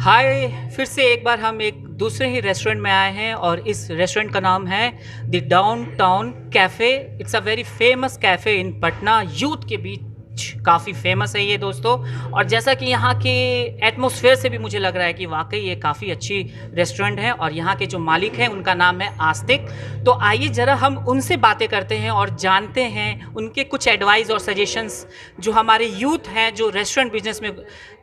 हाय। फिर से एक बार हम एक दूसरे ही रेस्टोरेंट में आए हैं और इस रेस्टोरेंट का नाम है the down town cafe. It's a very famous cafe in Patna, youth के बीच काफ़ी फेमस है ये दोस्तों। और जैसा कि यहाँ के एटमॉस्फेयर से भी मुझे लग रहा है कि वाकई ये काफ़ी अच्छी रेस्टोरेंट है और यहाँ के जो मालिक हैं उनका नाम है आस्तिक। तो आइए ज़रा हम उनसे बातें करते हैं और जानते हैं उनके कुछ एडवाइस और सजेशंस जो हमारे यूथ हैं जो रेस्टोरेंट बिजनेस में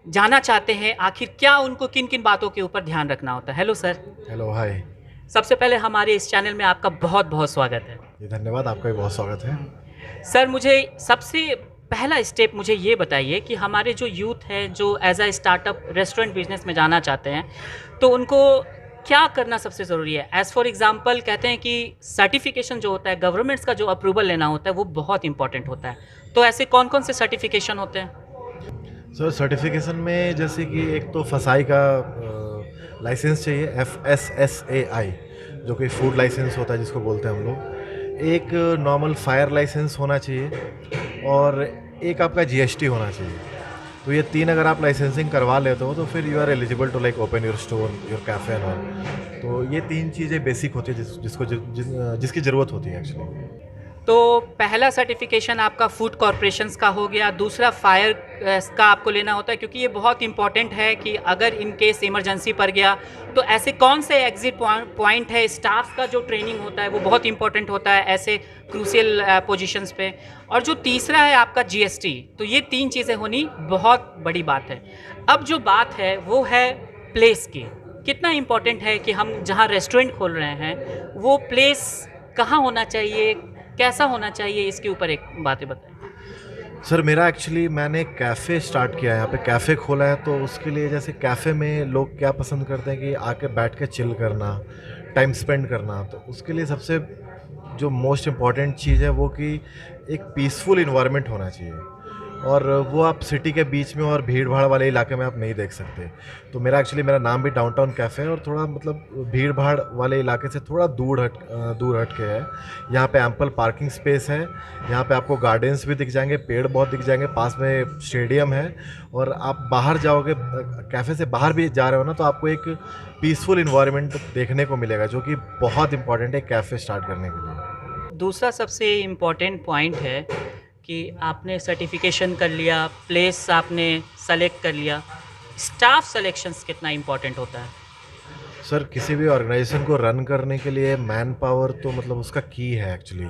जाना चाहते हैं, आखिर क्या उनको किन किन बातों के ऊपर ध्यान रखना होता है। Hello sir. हेलो, हाय। सबसे पहले हमारे इस चैनल में आपका बहुत बहुत स्वागत है। जी, धन्यवाद। आपका भी बहुत स्वागत है। सर, मुझे सबसे पहला स्टेप मुझे ये बताइए कि हमारे जो यूथ है जो as a startup restaurant business में जाना चाहते हैं तो उनको क्या करना सबसे ज़रूरी है। एज़ फॉर एग्जांपल कहते हैं कि सर्टिफिकेशन जो होता है, गवर्नमेंट्स का जो अप्रूवल लेना होता है वो बहुत इंपॉर्टेंट होता है। तो ऐसे कौन कौन से सर्टिफिकेशन होते हैं? सर, सर्टिफिकेशन में जैसे कि एक तो फसाई का लाइसेंस चाहिए, FSSAI, जो कि फूड लाइसेंस होता है जिसको बोलते हैं हम लोग। एक नॉर्मल फायर लाइसेंस होना चाहिए और एक आपका GST होना चाहिए। तो ये तीन अगर आप लाइसेंसिंग करवा लेते हो तो फिर you are eligible to like open your store, your cafe and all. तो ये तीन चीज़ें बेसिक होती है जिसकी ज़रूरत होती है एक्चुअली। तो पहला सर्टिफिकेशन आपका फूड कॉरपोरेशंस का हो गया, दूसरा फायर का आपको लेना होता है क्योंकि ये बहुत इंपॉर्टेंट है कि अगर इन केस इमरजेंसी पड़ गया तो ऐसे कौन से एग्जिट पॉइंट है। स्टाफ का जो ट्रेनिंग होता है वो बहुत इंपॉर्टेंट होता है ऐसे क्रूशियल पोजीशंस पे। और जो तीसरा है आपका GST। तो ये तीन चीज़ें होनी बहुत बड़ी बात है। अब जो बात है वो है प्लेस की। कितना इम्पोर्टेंट है कि हम जहाँ रेस्टोरेंट खोल रहे हैं वो प्लेस कहाँ होना चाहिए, कैसा होना चाहिए, इसके ऊपर एक बातें बताएं। सर, मेरा एक्चुअली मैंने कैफ़े स्टार्ट किया है, यहाँ पे कैफ़े खोला है। तो उसके लिए जैसे कैफ़े में लोग क्या पसंद करते हैं कि आके बैठ के चिल करना, टाइम स्पेंड करना। तो उसके लिए सबसे जो मोस्ट इम्पॉर्टेंट चीज़ है वो कि एक पीसफुल इन्वायरमेंट होना चाहिए, और वो आप सिटी के बीच में और भीड़ भाड़ वाले इलाके में आप नहीं देख सकते। तो मेरा नाम भी डाउनटाउन कैफ़े है और थोड़ा मतलब भीड़ भाड़ वाले इलाके से थोड़ा दूर हट के है। यहाँ पे एम्पल पार्किंग स्पेस है, यहाँ पे आपको गार्डन्स भी दिख जाएंगे, पेड़ बहुत दिख जाएंगे, पास में स्टेडियम है। और आप बाहर जाओगे, कैफ़े से बाहर भी जा रहे हो ना, तो आपको एक पीसफुल इन्वायरमेंट देखने को मिलेगा, जो कि बहुत इंपॉर्टेंट है कैफ़े स्टार्ट करने के लिए। दूसरा सबसे इम्पोर्टेंट पॉइंट है कि आपने सर्टिफिकेशन कर लिया, प्लेस आपने सेलेक्ट कर लिया, स्टाफ सिलेक्शंस कितना इम्पोर्टेंट होता है। सर, किसी भी ऑर्गेनाइजेशन को रन करने के लिए मैन पावर तो मतलब उसका की है एक्चुअली।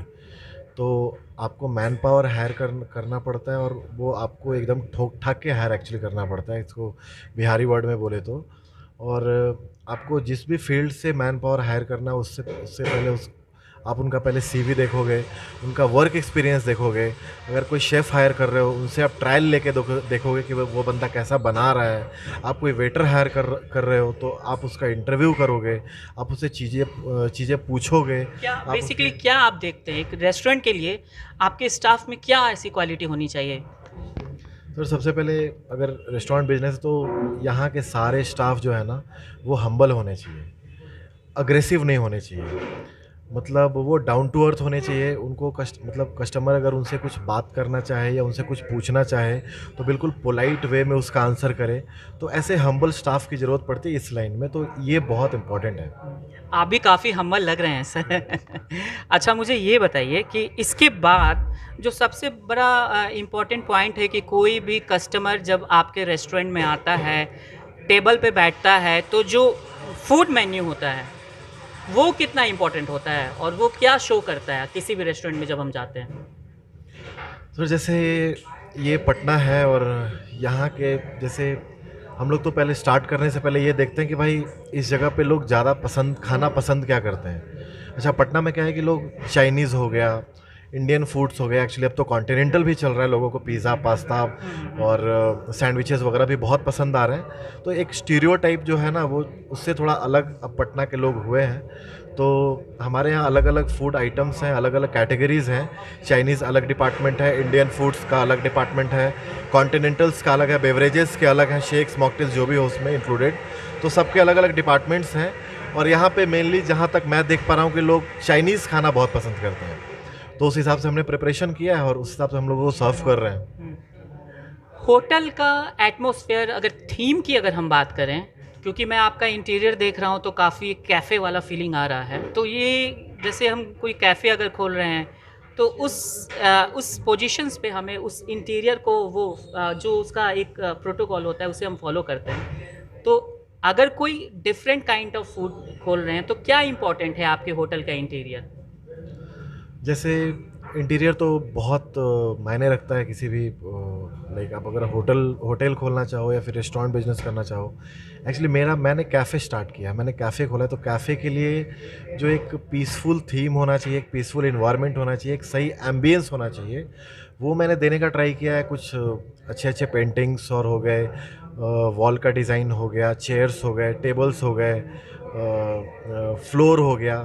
तो आपको मैन पावर हायर करना पड़ता है, और वो आपको एकदम ठोक ठाक के हायर एक्चुअली करना पड़ता है, इसको बिहारी वर्ड में बोले तो। और आपको जिस भी फील्ड से मैन पावर हायर करना है उससे उससे पहले आप उनका पहले CV देखोगे, उनका वर्क एक्सपीरियंस देखोगे। अगर कोई शेफ़ हायर कर रहे हो, उनसे आप ट्रायल लेके देखोगे कि वो बंदा कैसा बना रहा है। आप कोई वेटर हायर कर रहे हो तो आप उसका इंटरव्यू करोगे, आप उससे चीज़ें पूछोगे। क्या आप बेसिकली उसके क्या आप देखते हैं एक रेस्टोरेंट के लिए आपके स्टाफ में क्या ऐसी क्वालिटी होनी चाहिए? सर, सबसे पहले अगर रेस्टोरेंट बिजनेस है तो यहाँ के सारे स्टाफ जो है ना, वो हम्बल होने चाहिए, अग्रेसिव नहीं होने चाहिए। मतलब वो डाउन टू अर्थ होने चाहिए। उनको कस्टमर अगर उनसे कुछ बात करना चाहे या उनसे कुछ पूछना चाहे तो बिल्कुल पोलाइट वे में उसका आंसर करे। तो ऐसे हम्बल स्टाफ की ज़रूरत पड़ती है इस लाइन में, तो ये बहुत इम्पोर्टेंट है। आप भी काफ़ी हम्बल लग रहे हैं सर। अच्छा, मुझे ये बताइए कि इसके बाद जो सबसे बड़ा इम्पोर्टेंट पॉइंट है कि कोई भी कस्टमर जब आपके रेस्टोरेंट में आता है, टेबल पे बैठता है, तो जो फूड मेन्यू होता है वो कितना इम्पोर्टेंट होता है और वो क्या शो करता है किसी भी रेस्टोरेंट में जब हम जाते हैं। सर, जैसे ये पटना है, और यहाँ के जैसे हम लोग तो पहले स्टार्ट करने से पहले ये देखते हैं कि भाई इस जगह पे लोग ज़्यादा खाना पसंद क्या करते हैं। अच्छा, पटना में क्या है कि लोग चाइनीज़ हो गया, इंडियन फूड्स हो गया, एक्चुअली अब तो कॉन्टिनेंटल भी चल रहा है, लोगों को पिज़्ज़ा, पास्ता और सैंडविचेस वगैरह भी बहुत पसंद आ रहे हैं। तो एक स्टीरियोटाइप जो है ना, वो उससे थोड़ा अलग अब पटना के लोग हुए हैं। तो हमारे यहाँ अलग अलग फूड आइटम्स हैं, अलग अलग कैटेगरीज़ हैं। चाइनीज़ अलग डिपार्टमेंट है, इंडियन फूड्स का अलग डिपार्टमेंट है, कॉन्टिनेंटल्स का अलग है, बेवरेजेस के अलग हैं, शेक्स, मॉकटेल्स जो भी हो उसमें इंक्लूडेड। तो सबके अलग अलग डिपार्टमेंट्स हैं। और यहाँ पे मेनली जहाँ तक मैं देख पा रहा हूँ कि लोग चाइनीज़ खाना बहुत पसंद करते हैं। तो उस हिसाब से हमने प्रिपरेशन किया है और उस हिसाब से हम लोगों को सर्व कर रहे हैं। होटल का एटमॉस्फेयर, अगर थीम की अगर हम बात करें क्योंकि मैं आपका इंटीरियर देख रहा हूँ तो काफ़ी कैफ़े वाला फीलिंग आ रहा है। तो ये जैसे हम कोई कैफ़े अगर खोल रहे हैं तो उस पोजीशंस पे हमें उस इंटीरियर को वो जो उसका एक प्रोटोकॉल होता है उसे हम फॉलो करते हैं। तो अगर कोई डिफरेंट काइंड ऑफ फूड खोल रहे हैं तो क्या इम्पोर्टेंट है आपके होटल का इंटीरियर? जैसे इंटीरियर तो बहुत मायने रखता है किसी भी लाइक आप अगर होटल खोलना चाहो या फिर रेस्टोरेंट बिजनेस करना चाहो। एक्चुअली मैंने कैफ़े स्टार्ट किया, मैंने कैफ़े खोला है, तो कैफ़े के लिए जो एक पीसफुल थीम होना चाहिए, एक पीसफुल इन्वायरमेंट होना चाहिए, एक सही एम्बियंस होना चाहिए, वो मैंने देने का ट्राई किया है। कुछ अच्छे अच्छे पेंटिंग्स और हो गए, वॉल का डिज़ाइन हो गया, चेयर्स हो गए, टेबल्स हो गए, फ्लोर हो गया,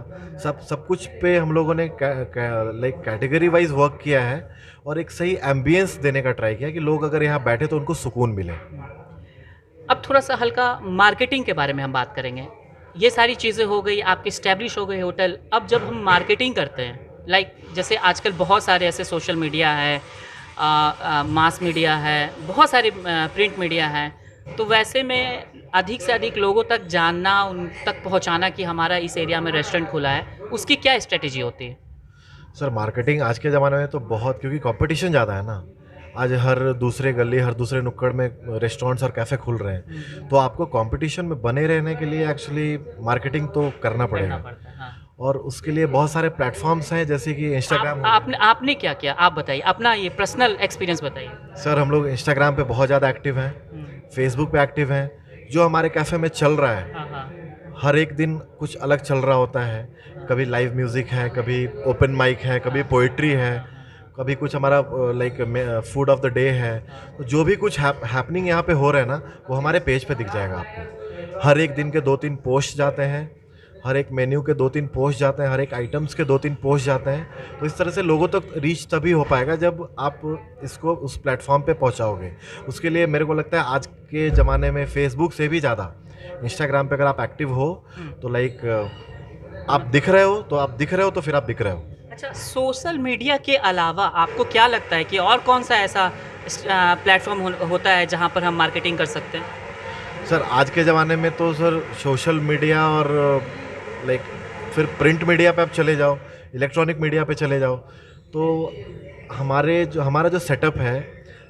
सब कुछ पे हम लोगों ने लाइक कैटेगरी वाइज वर्क किया है और एक सही एम्बियंस देने का ट्राई किया कि लोग अगर यहाँ बैठे तो उनको सुकून मिले। अब थोड़ा सा हल्का मार्केटिंग के बारे में हम बात करेंगे। ये सारी चीज़ें हो गई, आपकी इस्टेब्लिश हो गई होटल। अब जब हम मार्केटिंग करते हैं, लाइक जैसे आजकल बहुत सारे ऐसे सोशल मीडिया है, मास मीडिया है, बहुत सारे प्रिंट मीडिया है, तो वैसे में अधिक से अधिक लोगों तक जानना, उन तक पहुंचाना कि हमारा इस एरिया में रेस्टोरेंट खुला है, उसकी क्या स्ट्रेटेजी होती है? सर मार्केटिंग आज के ज़माने में तो बहुत, क्योंकि कंपटीशन ज़्यादा है ना। आज हर दूसरे गली, हर दूसरे नुक्कड़ में रेस्टोरेंट्स और कैफ़े खुल रहे हैं, तो आपको कंपटीशन में बने रहने के लिए एक्चुअली मार्केटिंग तो करना पड़ेगा। पड़ता है, हाँ। और उसके लिए बहुत सारे प्लेटफॉर्म्स हैं, जैसे कि इंस्टाग्राम। आपने क्या किया, आप बताइए अपना ये पर्सनल एक्सपीरियंस बताइए। सर हम लोग इंस्टाग्राम पे बहुत ज़्यादा एक्टिव हैं, फेसबुक पे एक्टिव हैं। जो हमारे कैफ़े में चल रहा है, हाँ हाँ। हर एक दिन कुछ अलग चल रहा होता है। कभी लाइव म्यूज़िक है, कभी ओपन माइक है, कभी पोइट्री है, कभी कुछ हमारा like food of the day है। तो जो भी कुछ हैपनिंग यहाँ पे हो रहा है ना, वो हमारे पेज पे दिख जाएगा आपको। हर एक दिन के 2-3 पोस्ट जाते हैं, हर एक मेन्यू के 2-3 पोस्ट जाते हैं, हर एक आइटम्स के 2-3 पोस्ट जाते हैं। तो इस तरह से लोगों तक रीच तभी हो पाएगा जब आप इसको उस प्लेटफॉर्म पे पहुंचाओगे। उसके लिए मेरे को लगता है आज के ज़माने में फेसबुक से भी ज़्यादा इंस्टाग्राम पे अगर आप एक्टिव हो तो लाइक आप दिख रहे हो, तो फिर आप दिख रहे हो। अच्छा, सोशल मीडिया के अलावा आपको क्या लगता है कि और कौन सा ऐसा प्लेटफॉर्म होता है जहाँ पर हम मार्केटिंग कर सकते हैं? सर आज के ज़माने में तो सर सोशल मीडिया और लाइक फिर प्रिंट मीडिया पे आप चले जाओ, इलेक्ट्रॉनिक मीडिया पे चले जाओ, तो हमारा जो सेटअप है,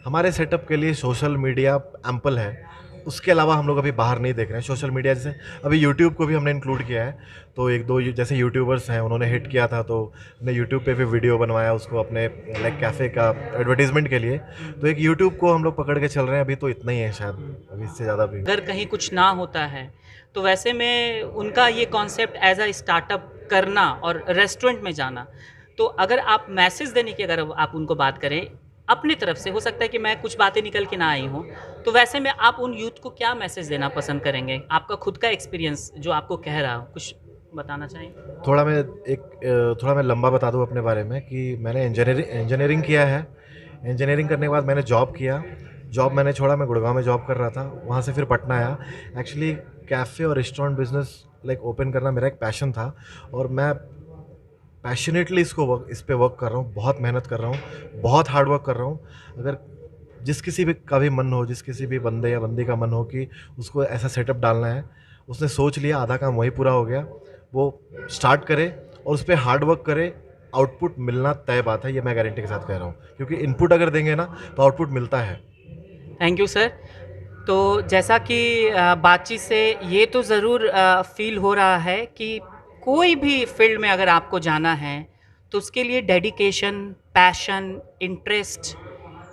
हमारे सेटअप के लिए सोशल मीडिया एम्पल है। उसके अलावा हम लोग अभी बाहर नहीं देख रहे हैं सोशल मीडिया। जैसे अभी यूट्यूब को भी हमने इंक्लूड किया है, तो एक दो जैसे यूट्यूबर्स हैं, उन्होंने हिट किया था तो हमने यूट्यूब पे भी वीडियो बनवाया उसको अपने लाइक कैफ़े का एडवर्टीजमेंट के लिए। तो एक यूट्यूब को हम लोग पकड़ के चल रहे हैं। अभी तो इतना ही है, शायद अभी इससे ज़्यादा भी। अगर कहीं कुछ ना होता है तो वैसे में उनका ये कॉन्सेप्ट एज अ स्टार्टअप करना और रेस्टोरेंट में जाना, तो अगर आप मैसेज देने की अगर आप उनको बात करें अपनी तरफ से, हो सकता है कि मैं कुछ बातें निकल के ना आई हूँ, तो वैसे में आप उन यूथ को क्या मैसेज देना पसंद करेंगे? आपका खुद का एक्सपीरियंस जो आपको कह रहा हो, कुछ बताना चाहेंगे? थोड़ा मैं लंबा बता दूँ अपने बारे में कि मैंने इंजीनियरिंग किया है। इंजीनियरिंग करने के बाद मैंने जॉब किया। जॉब मैंने छोड़ा, मैं गुड़गांव में जॉब कर रहा था, वहाँ से फिर पटना आया। एक्चुअली कैफ़े और रेस्टोरेंट बिज़नेस लाइक ओपन करना मेरा एक पैशन था और मैं पैशनेटली इस पे वर्क कर रहा हूँ, बहुत मेहनत कर रहा हूँ, बहुत हार्ड वर्क कर रहा हूँ। अगर जिस किसी भी का भी मन हो, जिस किसी भी बंदे या बंदी का मन हो कि उसको ऐसा सेटअप डालना है, उसने सोच लिया, आधा काम वही पूरा हो गया, वो स्टार्ट करे और उस पर हार्ड वर्क करे, आउटपुट मिलना तय बात है। ये मैं गारंटी के साथ कह रहा हूँ, क्योंकि इनपुट अगर देंगे ना तो आउटपुट मिलता है। Thank you sir. तो जैसा कि बातचीत से ये तो ज़रूर फील हो रहा है कि कोई भी फील्ड में अगर आपको जाना है तो उसके लिए डेडिकेशन, पैशन, इंटरेस्ट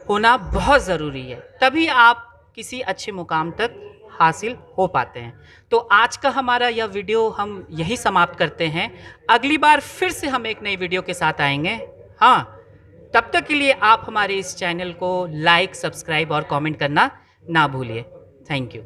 होना बहुत ज़रूरी है, तभी आप किसी अच्छे मुकाम तक हासिल हो पाते हैं। तो आज का हमारा यह वीडियो हम यही समाप्त करते हैं। अगली बार फिर से हम एक नई वीडियो के साथ आएंगे। हाँ, तब तक के लिए आप हमारे इस चैनल को लाइक, सब्सक्राइब और कमेंट करना ना भूलिए। Thank you.